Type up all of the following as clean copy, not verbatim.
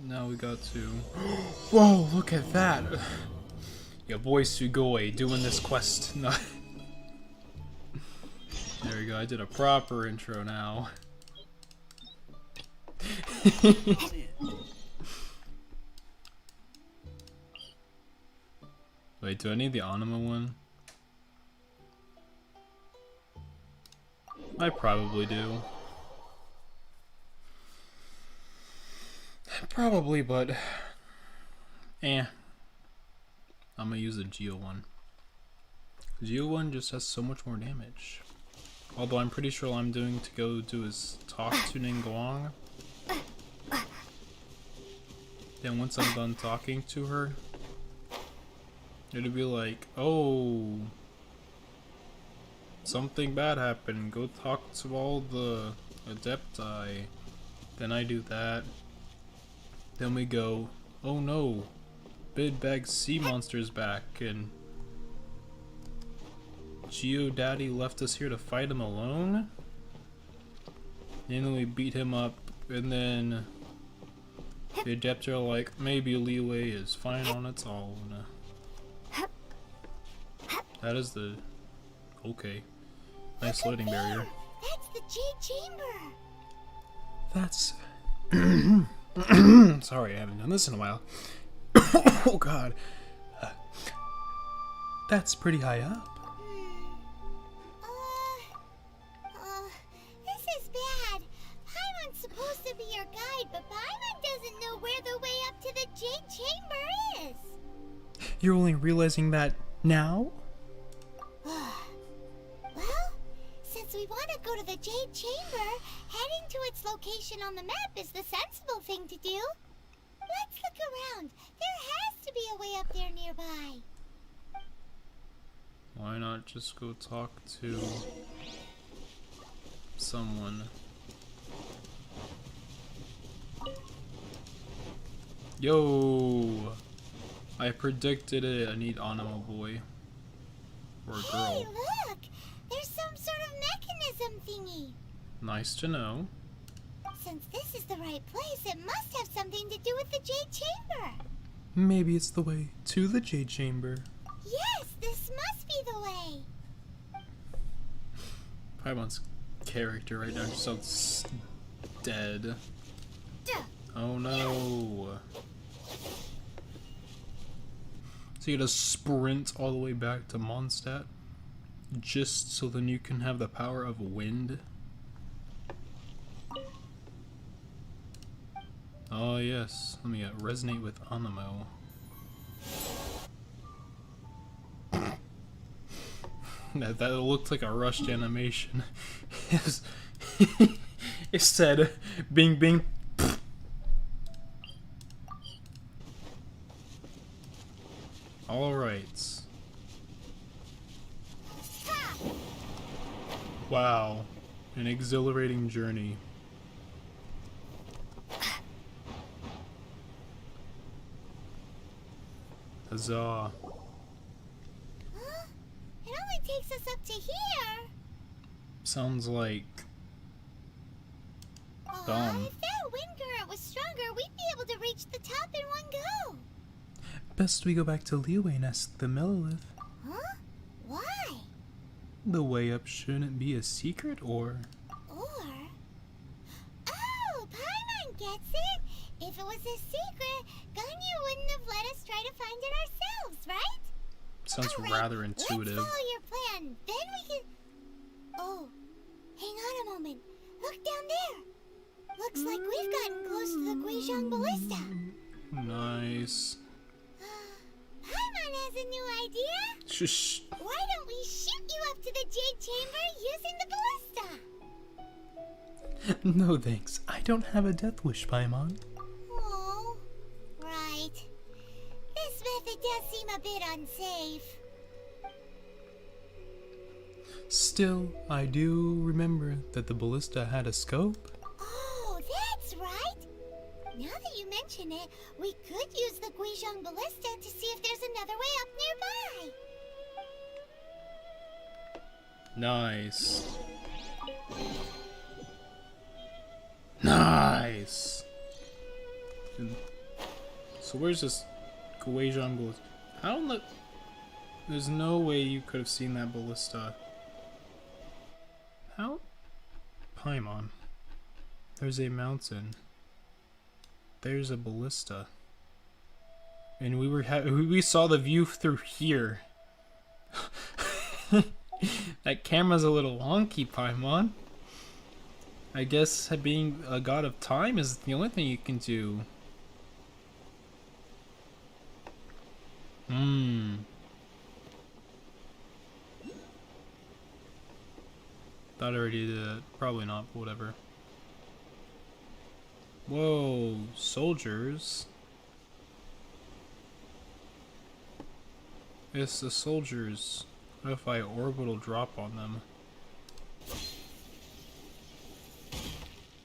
Now we got to... Whoa, look at that! Your boy Sugoi doing this quest. No. There we go, I did a proper intro now. Wait, do I need the Anima one? I probably do. Probably, but... I'm gonna use the Geo one. Geo one just has so much more damage. Although I'm pretty sure all I'm doing to go do is talk to Ningguang. Then once I'm done talking to her, it'll be like, oh, something bad happened. Go talk to all the Adepti. Then I do that. Then we go, oh no, Big Bag Sea Monster's back, and Geo Daddy left us here to fight him alone? And then we beat him up, and then the Adepti are like, maybe Leeway is fine on its own. That is the... okay. Nice loading barrier. That's the Jade Chamber. That's... Sorry, I haven't done this in a while. Oh god. That's pretty high up. This is bad. Paimon's supposed to be your guide, but Paimon doesn't know where the way up to the Jade Chamber is. You're only realizing that now? Well, since we want to go to the Jade Chamber, heading to its location on the map is the sensible thing to do. Let's look around. There has to be a way up there nearby. Why not just go talk to someone? Yo! I predicted it. I need Anima Boy. Or a girl. Hey, look! There's some sort of mechanism thingy. Nice to know. Since this is the right place, it must have something to do with the Jade Chamber. Maybe it's the way to the Jade Chamber. Yes, this must be the way. Paimon's character right now just sounds dead. Duh. Oh no. So you gotta sprint all the way back to Mondstadt just so then you can have the power of wind. Oh yes, let me resonate with Animo. That looked like a rushed animation. It said, bing bing. Alright. Wow. An exhilarating journey. Huzzah. Huh? It only takes us up to here. Sounds like... dumb. If that wind current was stronger, we'd be able to reach the top in one go. Best we go back to Leeway and ask the Millilith. Huh? Why? The way up shouldn't be a secret, or... Or... Oh, Paimon gets it! If it was a secret, Ganyu wouldn't have let us try to find it ourselves, right? Sounds All right, rather intuitive. Let's follow your plan. Then we can... Oh, hang on a moment. Look down there. Looks like we've gotten close to the Guizhong Ballista. Nice. Paimon has a new idea. Shush. Why don't we shoot you up to the Jade Chamber using the ballista? No thanks. I don't have a death wish, Paimon. Oh, right. This method does seem a bit unsafe. Still, I do remember that the ballista had a scope. Oh, that's right. Now that you mention it, we could use the Guizhong Ballista to see if there's another way up nearby. Nice. Nice. So where's this Guizhong ballista? How in the... There's no way you could have seen that ballista. How? Paimon. There's a mountain. There's a ballista. And we saw the view through here. That camera's a little wonky, Paimon. I guess being a god of time is the only thing you can do. Thought I already did it. Probably not, but whatever. Whoa, soldiers. It's the soldiers. What if I orbital drop on them?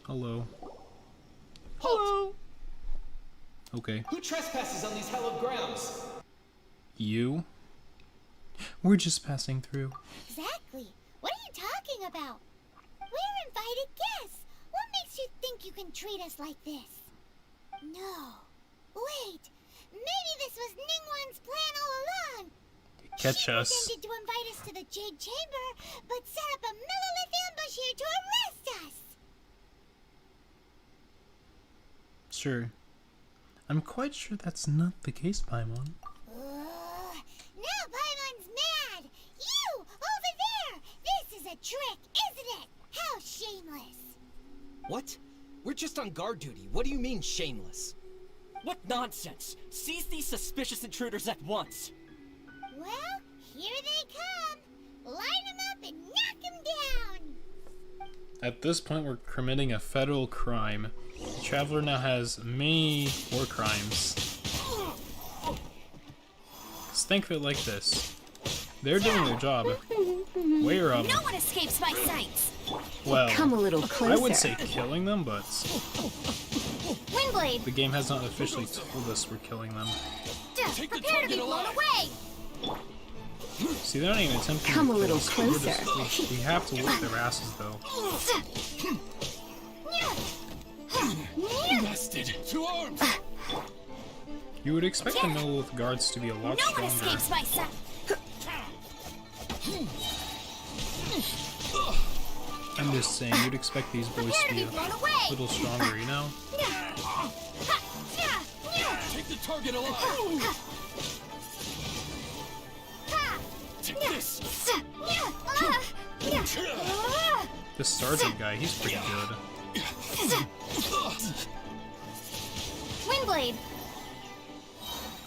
Hello. Hello. Okay. Who trespasses on these hallowed grounds? You? We're just passing through. Exactly. What are you talking about? We're invited guests. What makes you think you can treat us like this? No. Wait. Maybe this was Ningguang's plan all along. Catch she us. pretended to invite us to the Jade Chamber, but set up a Millilith ambush here to arrest us. Sure. I'm quite sure that's not the case, Paimon. Now Paimon's mad. You, over there. This is a trick, isn't it? How shameless. What? We're just on guard duty. What do you mean, shameless? What nonsense! Seize these suspicious intruders at once! Well, here they come. Line them up and knock them down. At this point, we're committing a federal crime. The Traveler now has many war crimes. Just think of it like this. They're doing their job. We're, No one escapes my sights. well, Come a little closer. I would say killing them, but Windblade, the game has not officially told us we're killing them. prepare to be blown away. See, they're not even attempting Come to a kill little us. We're closer. we have to whip their asses, though. Busted! To arms! You would expect the Millilith guards to be a lot No one stronger. escapes my sight. I'm just saying, you'd expect these boys to be a little stronger, you know? Take the target alive! Take this! This sergeant guy, he's pretty good. Windblade,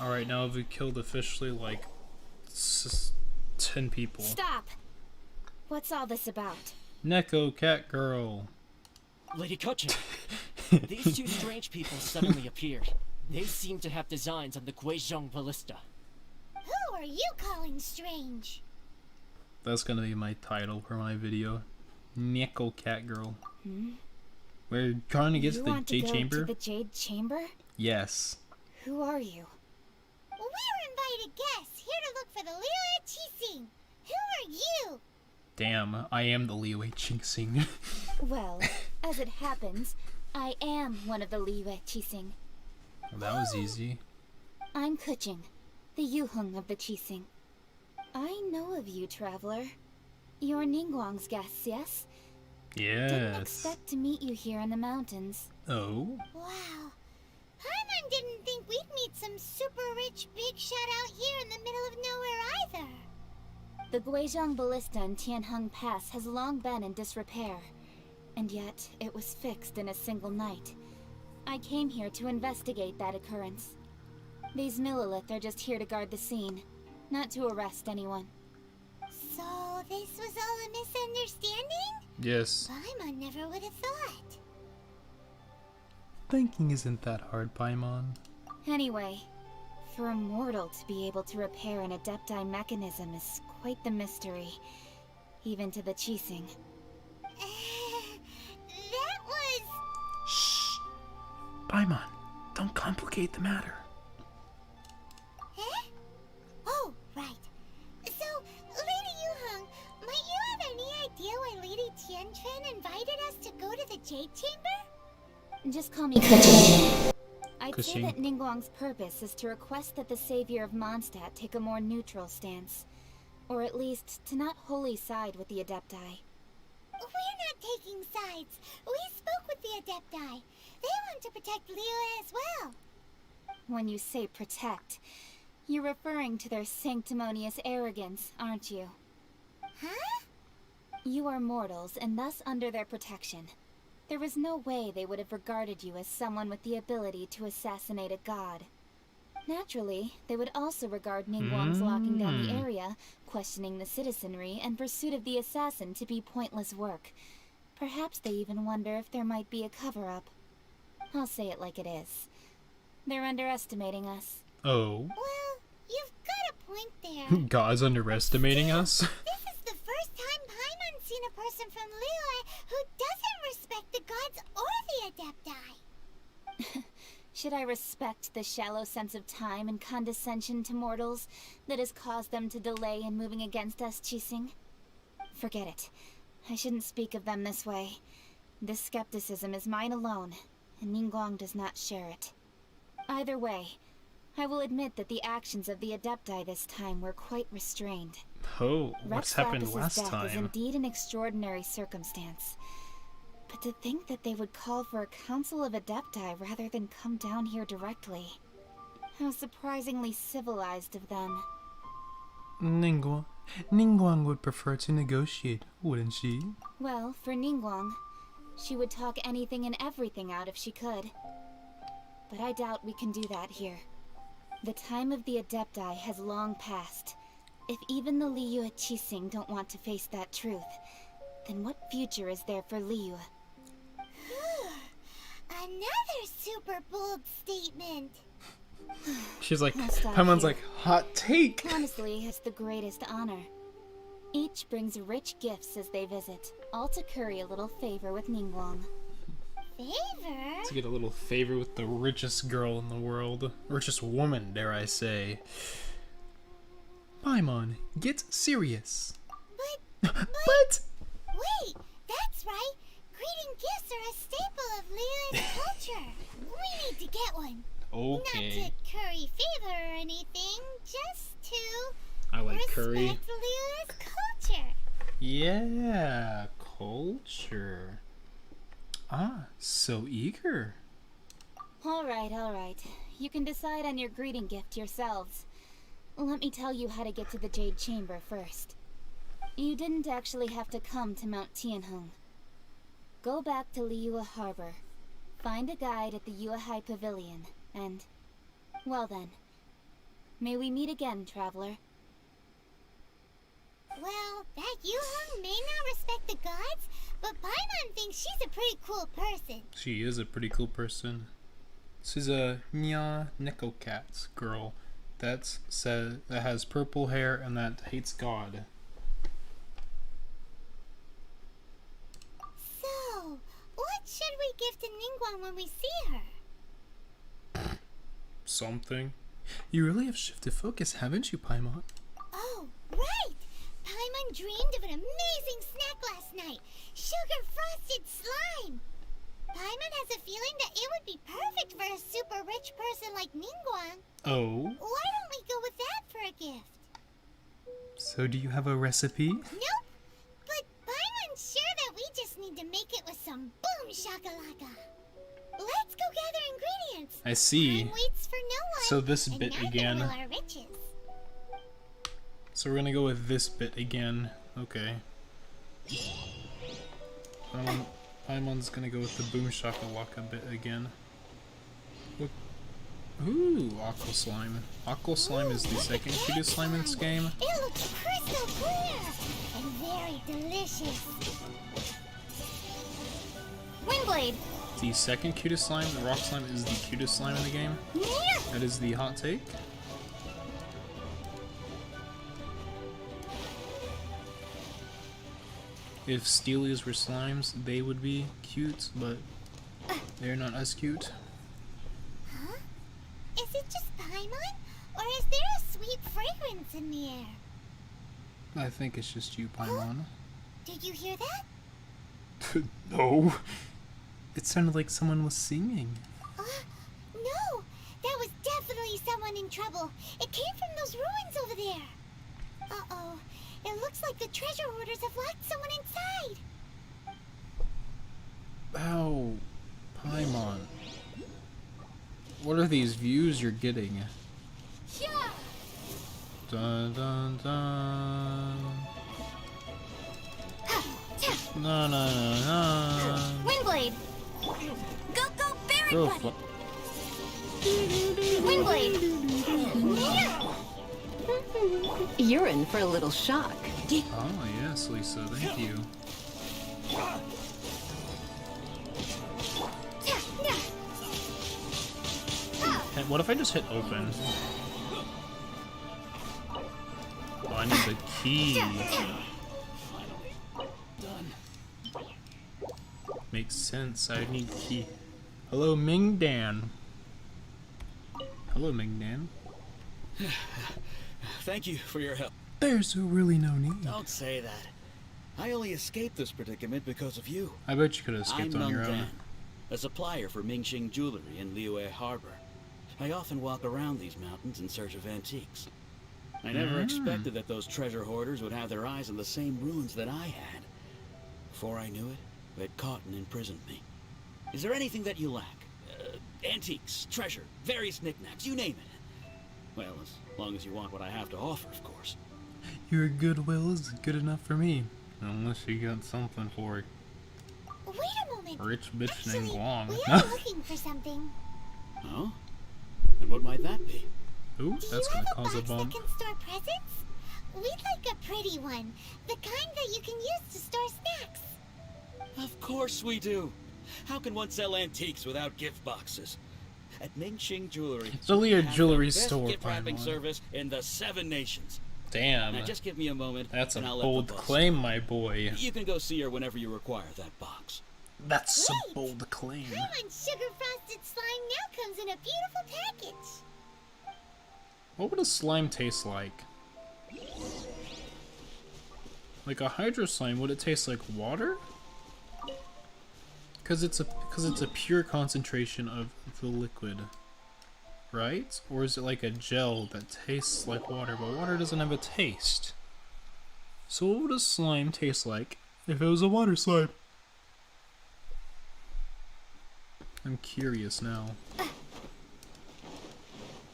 Alright, now we killed officially like 10 people. stop. What's all this about? Neko, cat girl. Lady Kutchin, these two strange people suddenly appeared. They seem to have designs on the Guizhong ballista. Who are you calling strange? That's gonna be my title for my video. Neko, cat girl. We're trying to get to You the want Jade to go Chamber? to the Jade Chamber? Yes. Who are you? We're invited guests here to look for the Liu Qixing. Who are you? Damn, I am the Liu Qixing. Well, as it happens, I am one of the Liu Qixing. Well, that was easy. I'm Kuching, the Yuheng of the Qixing. I know of you, traveler. You're Ningguang's guests, yes? Didn't Yes. expect to meet you here in the mountains. Oh? Wow. Paimon didn't think we'd meet some super rich big shot out here in the middle of nowhere either. The Guizhong Ballista in Tianheng Pass has long been in disrepair, and yet it was fixed in a single night. I came here to investigate that occurrence. These Millilith are just here to guard the scene, not to arrest anyone. So this was all a misunderstanding? Yes. Paimon never would have thought. Thinking isn't that hard, Paimon. Anyway, for a mortal to be able to repair an Adepti mechanism is quite the mystery, even to the Qixing. That was... Shh. Paimon, don't complicate the matter. Eh? Oh, right. So, Lady Yuheng, might you have any idea why Lady Tianquan invited us to go to the Jade Chamber? Just call me Kuching. I'd 'Cause say she- that Ningguang's purpose is to request that the savior of Mondstadt take a more neutral stance. Or at least, to not wholly side with the Adepti. We're not taking sides. We spoke with the Adepti. They want to protect Liyue as well. When you say protect, you're referring to their sanctimonious arrogance, aren't you? Huh? You are mortals, and thus under their protection. There is no way they would have regarded you as someone with the ability to assassinate a god. Naturally, they would also regard Ningguang's locking down the area, questioning the citizenry, and pursuit of the assassin to be pointless work. Perhaps they even wonder if there might be a cover-up. I'll say it like it is. They're underestimating us. Oh. Well, you've got a point there. God's underestimating us? This is the first time Paimon's seen a person from Liyue who doesn't respect the gods or the Adepti. Should I respect the shallow sense of time and condescension to mortals that has caused them to delay in moving against us, Qixing? Forget it. I shouldn't speak of them this way. This skepticism is mine alone, and Ningguang does not share it. Either way, I will admit that the actions of the Adepti this time were quite restrained. Oh, what's Rex happened Lapis' last death is time? indeed an extraordinary circumstance. But to think that they would call for a council of Adepti rather than come down here directly. How surprisingly civilized of them. Ningguang would prefer to negotiate, wouldn't she? Well, for Ningguang, she would talk anything and everything out if she could. But I doubt we can do that here. The time of the Adepti has long passed. If even the Liyue Qixing don't want to face that truth, then what future is there for Liyue? Another super bold statement. She's like, I'll stop Paimon's here. like, hot take! Honestly, it's the greatest honor. Each brings rich gifts as they visit, all to curry a little favor with Ningguang. Favor? To get a little favor with the richest girl in the world. Richest woman, dare I say. Paimon, get serious. But, But! wait, that's right. Greeting gifts are a staple of Liyue's culture. We need to get one. Okay. Not to curry favor or anything, just to I like respect curry. Liyue's culture. Yeah, culture. Ah, so eager. Alright. You can decide on your greeting gift yourselves. Let me tell you how to get to the Jade Chamber first. You didn't actually have to come to Mount Tianheng. Go back to Liyue Harbor. Find a guide at the Yuehai Pavilion, and... well then. May we meet again, traveler. Well, that Yuhong may not respect the gods, but Paimon thinks she's a pretty cool person. She is a pretty cool person. She's a Nyan Neko cat girl that has purple hair and that hates God. So, what should we give to Ningguang when we see her? Something. You really have shifted focus, haven't you, Paimon? Oh, right! Paimon dreamed of an amazing snack last night. Sugar-frosted slime! Paimon has a feeling that it would be perfect for a super rich person like Ningguang. Oh, Why don't we go with that for a gift? so do you have a recipe? Nope! But Paimon's sure that we just need to make it with some boom shakalaka. Let's go gather ingredients. I see. Time waits for no one. So this and bit neither again. will our riches. So we're gonna go with this bit again. Okay. Paimon's gonna go with the boom shakalaka bit again. Look. Ooh, aqua slime. Aqua slime is the second cutest slime in this game. It looks crystal clear and very delicious. Windblade! The second cutest slime, the rock slime, is the cutest slime in the game. That is the hot take. If Steelies were slimes, they would be cute, but they're not as cute. Huh? Is it just Paimon? Or is there a sweet fragrance in the air? I think it's just you, Paimon. Did you hear that? No. It sounded like someone was singing. No! definitely someone in trouble. It came from those ruins over there. Uh-oh. It looks like the treasure hoarders have locked someone inside. Ow. Paimon. What are these views you're getting? Yeah. Dun dun dun. No, no, no, no. Windblade. Go, go, Barret Real Buddy. fu- Windblade. You're in for a little shock. Oh, yes, Lisa, thank you. Hey, what if I just hit open? Oh, I need the key. Makes sense, I need key. Hello, Mingdan. Hello, Mingdan. Thank you for your help. There's really no need. Don't say that. I only escaped this predicament because of you. I bet you could have skipped I'm on your own. Ningguang, a supplier for Mingxing jewelry in Liyue Harbor. I often walk around these mountains in search of antiques. I never expected that those treasure hoarders would have their eyes on the same ruins that I had. Before I knew it, they'd caught and imprisoned me. Is there anything that you lack? Antiques, treasure, various knickknacks, you name it. Well, as long as you want what I have to offer, of course. Your goodwill is good enough for me. Unless you got something for Wait a moment. rich bitch Actually, Ningguang. we are looking for something. Oh? And what might that be? Ooh, Do that's you gonna have a cause a box bump. that can store presents? We'd like a pretty one. The kind that you can use to store snacks. Of course we do. How can one sell antiques without gift boxes? At Mingxing Jewelry, It's only a we have jewelry the best store, gift wrapping Paimon. service in the 7 nations. Damn, Now just give me a moment, that's a and I'll bold let the boss claim, my boy. You can go see her whenever you require that box. That's a Wait. bold claim. Paimon's sugar frosted slime now comes in a beautiful package. What would a slime taste like? Like a hydro slime, would it taste like water? Because it's a pure concentration of the liquid, right? Or is it like a gel that tastes like water, but water doesn't have a taste? So what would a slime taste like if it was a water slime? I'm curious now.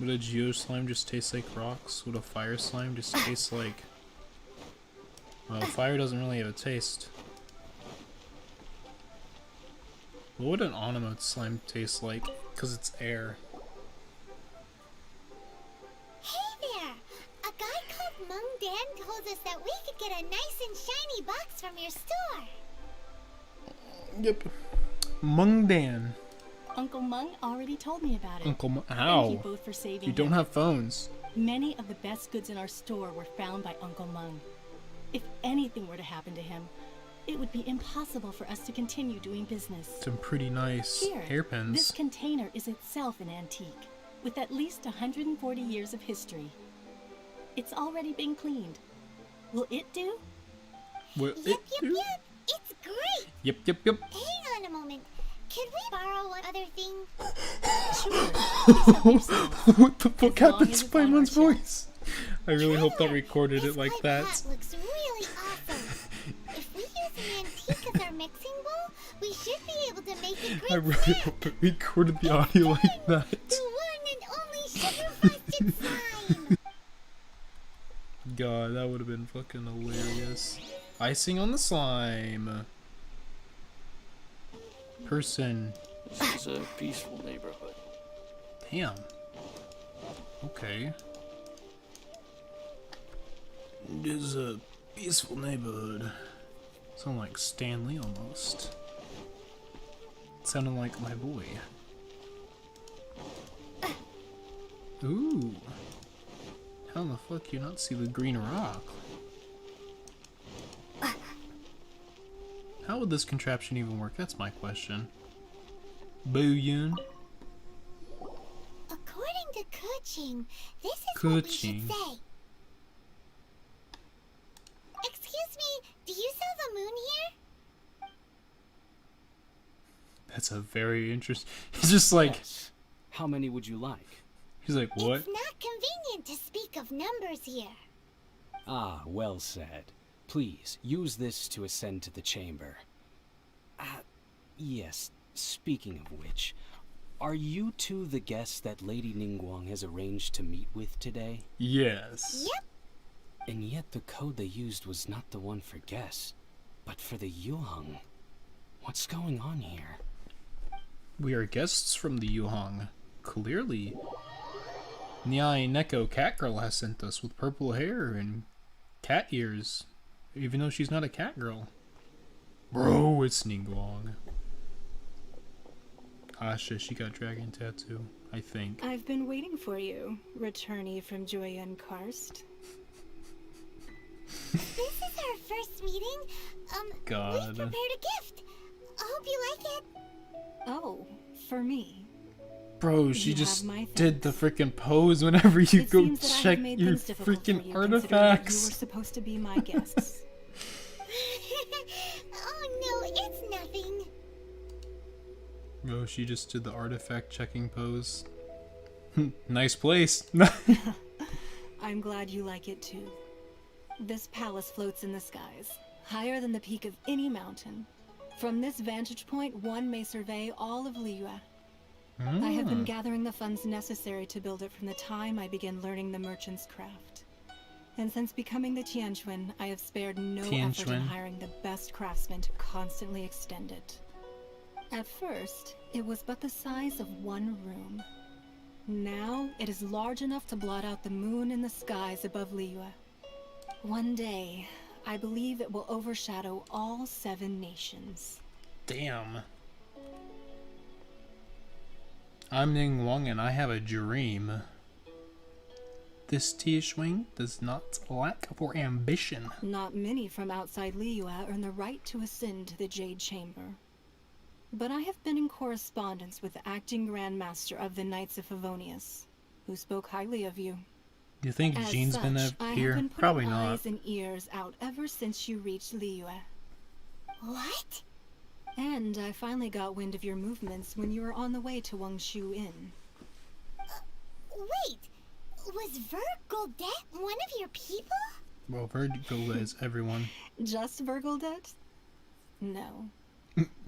Would a geo slime just taste like rocks? Would a fire slime just taste like... Well, fire doesn't really have a taste. What would an Onimote slime taste like? Because it's air. Hey there! A guy called Mung Dan told us that we could get a nice and shiny box from your store. Yep. Mungdan. Uncle Mung already told me about it. Uncle Mung. Thank you How? both for saving You don't him. have phones. Many of the best goods in our store were found by Uncle Mung. If anything were to happen to him, it would be impossible for us to continue doing business. Some pretty nice Here, hairpins. this container is itself an antique, with at least 140 years of history. It's already been cleaned. Will it do? Will Yep, it yep, do? yep. It's great. Yep, yep, yep. Hang on a moment. Could we borrow one other thing? Sure. Please help yourself. What the fuck As long happened as to it's on our Paimon's shelf. voice? I really hope that recorded This it like pipe that. hat looks really awesome. If we use an antique as our mixing bowl, we should be able to make a great I really snack. hope it recorded the audio like that. The one and only sugar frosted slime. God, that would have been fucking hilarious. Icing on the slime. Person. This is a peaceful neighborhood. Damn. Okay. This is a peaceful neighborhood. Sound like Stanley almost. Sounding like my boy. Ooh. How the fuck you not see the green rock? How would this contraption even work? That's my question. Booyun. According to Kuching, this is what we Kuching. should say. Excuse me, do you sell the moon here? That's a very interesting. He's just like, Yes. How many would you like? He's like, what? It's not convenient to speak of numbers here. Ah, well said. Please, use this to ascend to the chamber. Yes, speaking of which, are you two the guests that Lady Ningguang has arranged to meet with today? Yes. Yep. And yet the code they used was not the one for guests, but for the Yuheng. What's going on here? We are guests from the Yuheng. Clearly. Nyan Neko Catgirl has sent us with purple hair and cat ears, even though she's not a cat girl. Bro, it's Ningguang. Ah shit, she got dragon tattoo, I think. I've been waiting for you, returnee from Joyen Karst. This is our first meeting. God. We've prepared a gift. I hope you like it. Oh, for me. Bro, she You just have my did the thanks. freaking pose whenever you It go seems that I check have made your things difficult for freaking you, considering that artifacts. You were supposed to be my guests. Oh no, it's nothing. Bro, she just did the artifact checking pose. Nice place. I'm glad you like it too. This palace floats in the skies, higher than the peak of any mountain. From this vantage point, one may survey all of Liyue. I have been gathering the funds necessary to build it from the time I began learning the merchant's craft. And since becoming the Tianquan, I have spared no effort in Tianquan. hiring the best craftsmen to constantly extend it. At first, it was but the size of one room. Now, it is large enough to blot out the moon in the skies above Liyue. One day, I believe it will overshadow all 7 nations. Damn. I'm Ningguang and I have a dream. This Tianquan does not lack for ambition. Not many from outside Liyue earn the right to ascend to the Jade Chamber. But I have been in correspondence with the acting Grand Master of the Knights of Favonius, who spoke highly of you. Do you think As Jean's such, been I up have here? been putting Probably not. eyes and ears out ever since you reached Liyue. What? And I finally got wind of your movements when you were on the way to Wangshu Inn. Wait, was Vergoldet one of your people? Well, Virgo is everyone. Just Vergoldet? No.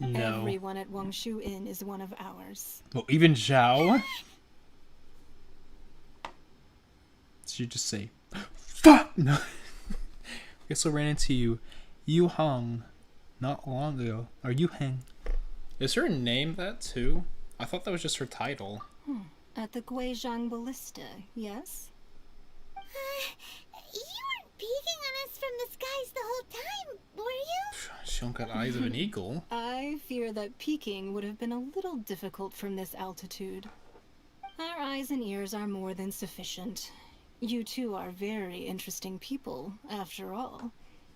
No. Everyone at Wangshu Inn is one of ours. Well, even Zhao. She just say, "Fuck!" No. I also ran into Yu Hong not long ago. Or Yu Heng. Is her name that too? I thought that was just her title. At the Guizhang Ballista, yes? You weren't peeking on us from the skies the whole time, were you? She don't got eyes of an eagle. I fear that peeking would have been a little difficult from this altitude. Our eyes and ears are more than sufficient. You two are very interesting people, after all.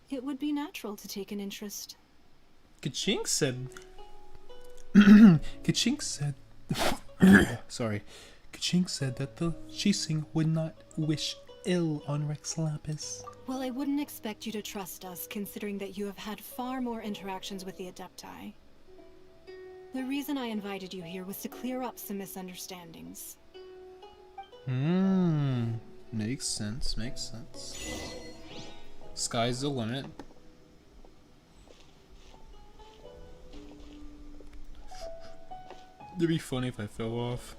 It would be natural to take an interest. Kachink said. Kachink said. Sorry. Kachink said that the Shising would not wish ill on Rex Lapis. Well, I wouldn't expect you to trust us, considering that you have had far more interactions with the Adepti. The reason I invited you here was to clear up some misunderstandings. Makes sense, makes sense. Sky's the limit. It'd be funny if I fell off.